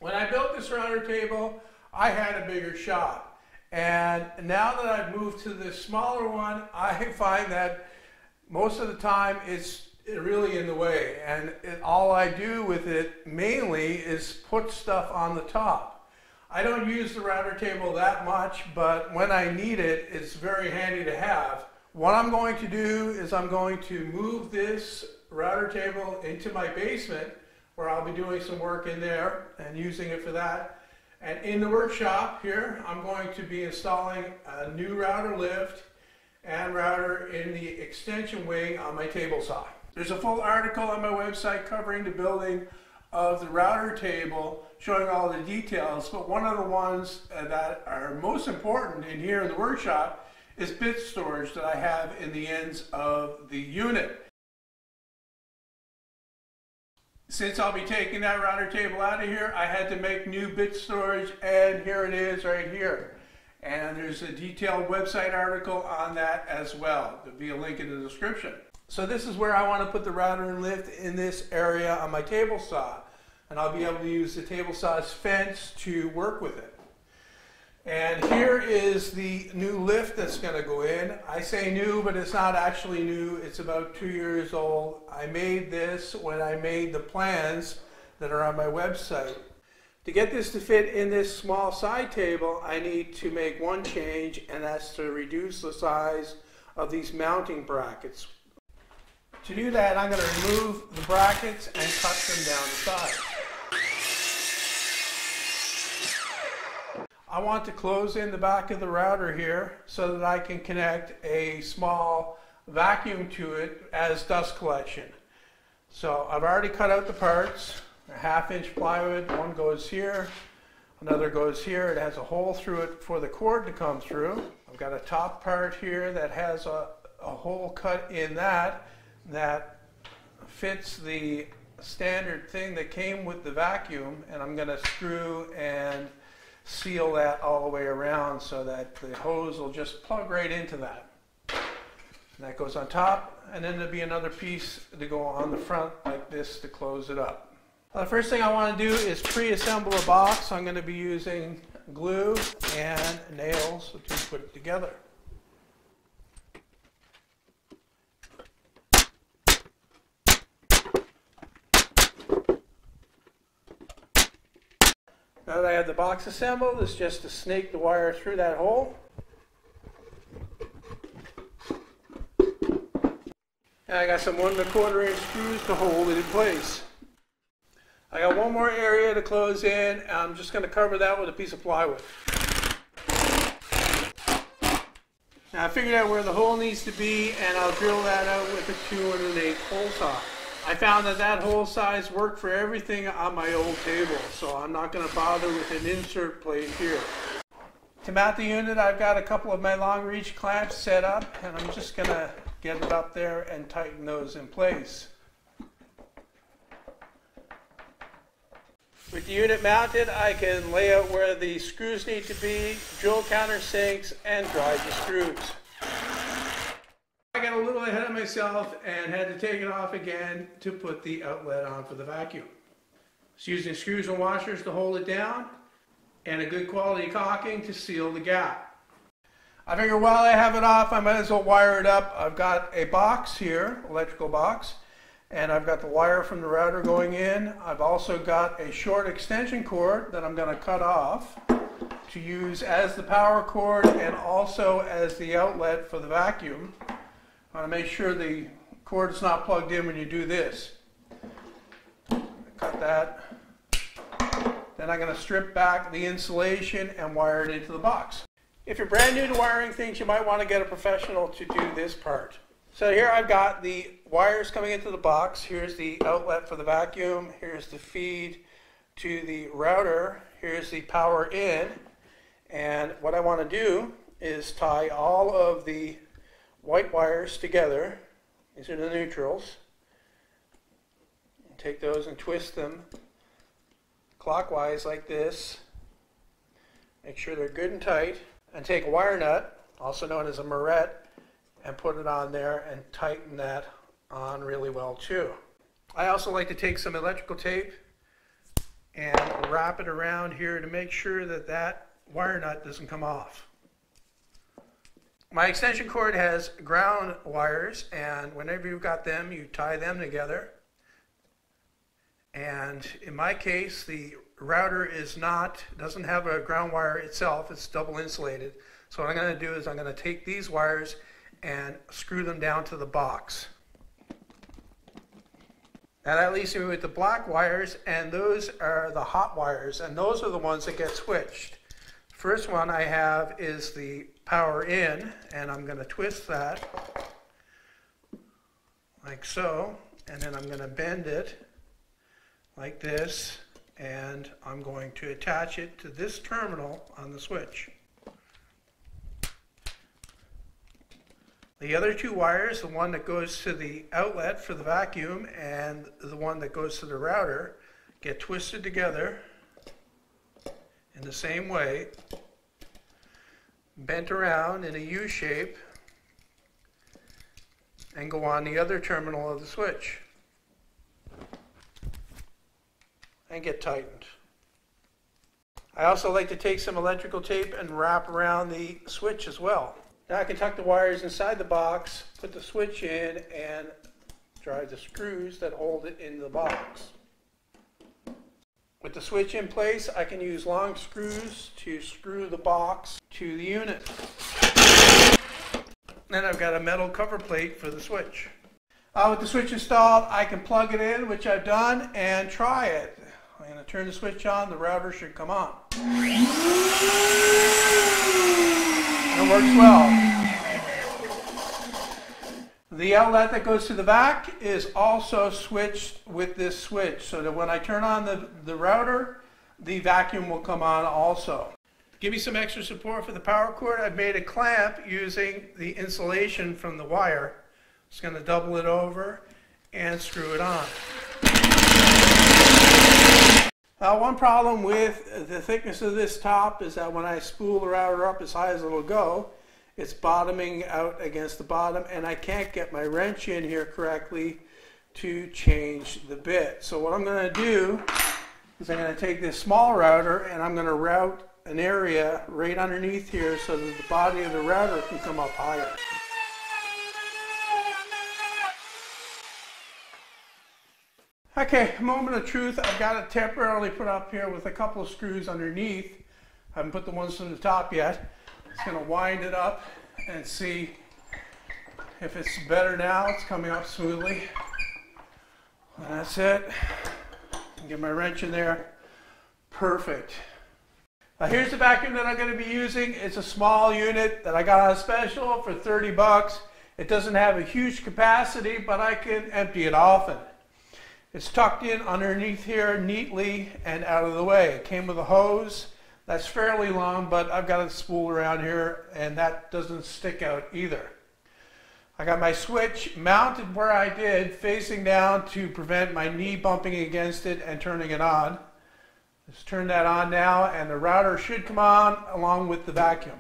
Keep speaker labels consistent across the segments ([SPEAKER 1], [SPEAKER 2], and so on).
[SPEAKER 1] When I built this router table, I had a bigger shop. And now that I've moved to this smaller one, I find that most of the time it's really in the way. And all I do with it mainly is put stuff on the top. I don't use the router table that much, but when I need it, it's very handy to have. What I'm going to do is I'm going to move this router table into my basement, where I'll be doing some work in there and using it for that. And in the workshop here, I'm going to be installing a new router lift and router in the extension wing on my table saw. There's a full article on my website covering the building of the router table, showing all the details, but one of the ones that are most important in here in the workshop is bit storage that I have in the ends of the unit. Since I'll be taking that router table out of here, I had to make new bit storage, and here it is right here. And there's a detailed website article on that as well. There'll be a link in the description. So this is where I want to put the router and lift, in this area on my table saw. And I'll be able to use the table saw's fence to work with it. And here is the new lift that's going to go in. I say new, but it's not actually new. It's about 2 years old. I made this when I made the plans that are on my website. To get this to fit in this small side table, I need to make one change, and that's to reduce the size of these mounting brackets. To do that, I'm going to remove the brackets and cut them down the side. I want to close in the back of the router here so that I can connect a small vacuum to it as dust collection. So I've already cut out the parts, a 1/2-inch plywood, one goes here, another goes here. It has a hole through it for the cord to come through. I've got a top part here that has a hole cut in that fits the standard thing that came with the vacuum, and I'm going to screw and seal that all the way around so that the hose will just plug right into that. And that goes on top, and then there'll be another piece to go on the front like this to close it up. Well, the first thing I want to do is pre-assemble a box. I'm going to be using glue and nails to put it together. Now that I have the box assembled, it's just to snake the wire through that hole. And I got some 1 1/4-inch screws to hold it in place. I got one more area to close in, and I'm just going to cover that with a piece of plywood. Now I figured out where the hole needs to be, and I'll drill that out with a 2 1/8 hole saw. I found that hole size worked for everything on my old table, so I'm not going to bother with an insert plate here. To mount the unit, I've got a couple of my long reach clamps set up, and I'm just going to get it up there and tighten those in place. With the unit mounted, I can lay out where the screws need to be, drill countersinks, and drive the screws. I got a little ahead of myself and had to take it off again to put the outlet on for the vacuum. Just using screws and washers to hold it down, and a good quality caulking to seal the gap. I figure while I have it off, I might as well wire it up. I've got a box here, electrical box, and I've got the wire from the router going in. I've also got a short extension cord that I'm going to cut off to use as the power cord and also as the outlet for the vacuum. I want to make sure the cord is not plugged in when you do this. Cut that. Then I'm going to strip back the insulation and wire it into the box. If you're brand new to wiring things, you might want to get a professional to do this part. So here I've got the wires coming into the box. Here's the outlet for the vacuum. Here's the feed to the router. Here's the power in. And what I want to do is tie all of the white wires together. These are the neutrals. Take those and twist them clockwise like this. Make sure they're good and tight. And take a wire nut, also known as a moret, and put it on there and tighten that on really well too. I also like to take some electrical tape and wrap it around here to make sure that that wire nut doesn't come off. My extension cord has ground wires, and whenever you've got them, you tie them together. And in my case, the router doesn't have a ground wire itself, it's double insulated. So what I'm going to do is I'm going to take these wires and screw them down to the box. Now that leaves me with the black wires, and those are the hot wires, and those are the ones that get switched. First one I have is the power in, and I'm going to twist that like so, and then I'm going to bend it like this, and I'm going to attach it to this terminal on the switch. The other two wires, the one that goes to the outlet for the vacuum and the one that goes to the router, get twisted together in the same way, bent around in a U shape, and go on the other terminal of the switch and get tightened. I also like to take some electrical tape and wrap around the switch as well. Now I can tuck the wires inside the box, put the switch in, and drive the screws that hold it in the box. With the switch in place, I can use long screws to screw the box to the unit. Then I've got a metal cover plate for the switch. With the switch installed, I can plug it in, which I've done, and try it. I'm going to turn the switch on, the router should come on. It works well. The outlet that goes to the vac is also switched with this switch, so that when I turn on the router, the vacuum will come on also. To give you some extra support for the power cord, I've made a clamp using the insulation from the wire. Just going to double it over and screw it on. Now, one problem with the thickness of this top is that when I spool the router up as high as it'll go, it's bottoming out against the bottom, and I can't get my wrench in here correctly to change the bit. So what I'm going to do is I'm going to take this small router and I'm going to route an area right underneath here so that the body of the router can come up higher. Okay, moment of truth. I've got it temporarily put up here with a couple of screws underneath. I haven't put the ones from the top yet. Just going to wind it up and see if it's better now. It's coming up smoothly. And that's it. Get my wrench in there. Perfect. Now here's the vacuum that I'm going to be using. It's a small unit that I got on a special for 30 bucks. It doesn't have a huge capacity, but I can empty it often. It's tucked in underneath here neatly and out of the way. It came with a hose. That's fairly long, but I've got a spool around here and that doesn't stick out either. I got my switch mounted where I did, facing down to prevent my knee bumping against it and turning it on. Just turn that on now and the router should come on along with the vacuum.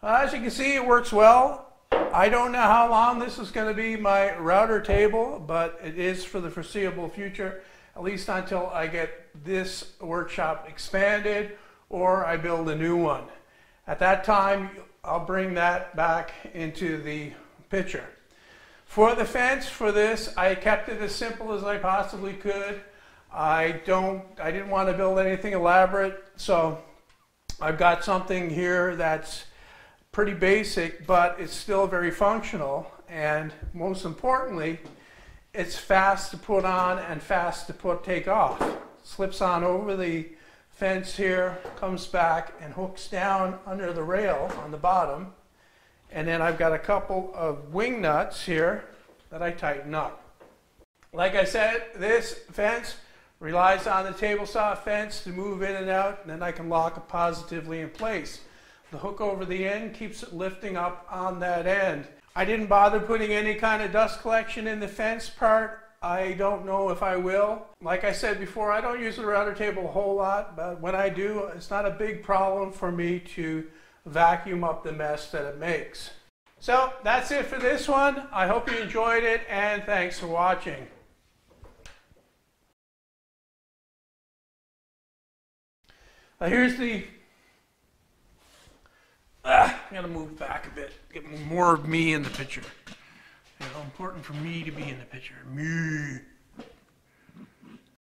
[SPEAKER 1] As you can see, it works well. I don't know how long this is going to be my router table, but it is for the foreseeable future, at least until I get this workshop expanded or I build a new one. At that time, I'll bring that back into the picture. For the fence for this, I kept it as simple as I possibly could. I didn't want to build anything elaborate, so I've got something here that's pretty basic, but it's still very functional, and most importantly, it's fast to put on and fast to take off. Slips on over the fence here, comes back and hooks down under the rail on the bottom, and then I've got a couple of wing nuts here that I tighten up. Like I said, this fence relies on the table saw fence to move in and out, and then I can lock it positively in place. The hook over the end keeps it lifting up on that end. I didn't bother putting any kind of dust collection in the fence part. I don't know if I will. Like I said before, I don't use the router table a whole lot, but when I do, it's not a big problem for me to vacuum up the mess that it makes. So that's it for this one. I hope you enjoyed it, and thanks for watching. Now here's the, I gotta move back a bit, get more of me in the picture. You know, important for me to be in the picture. Me.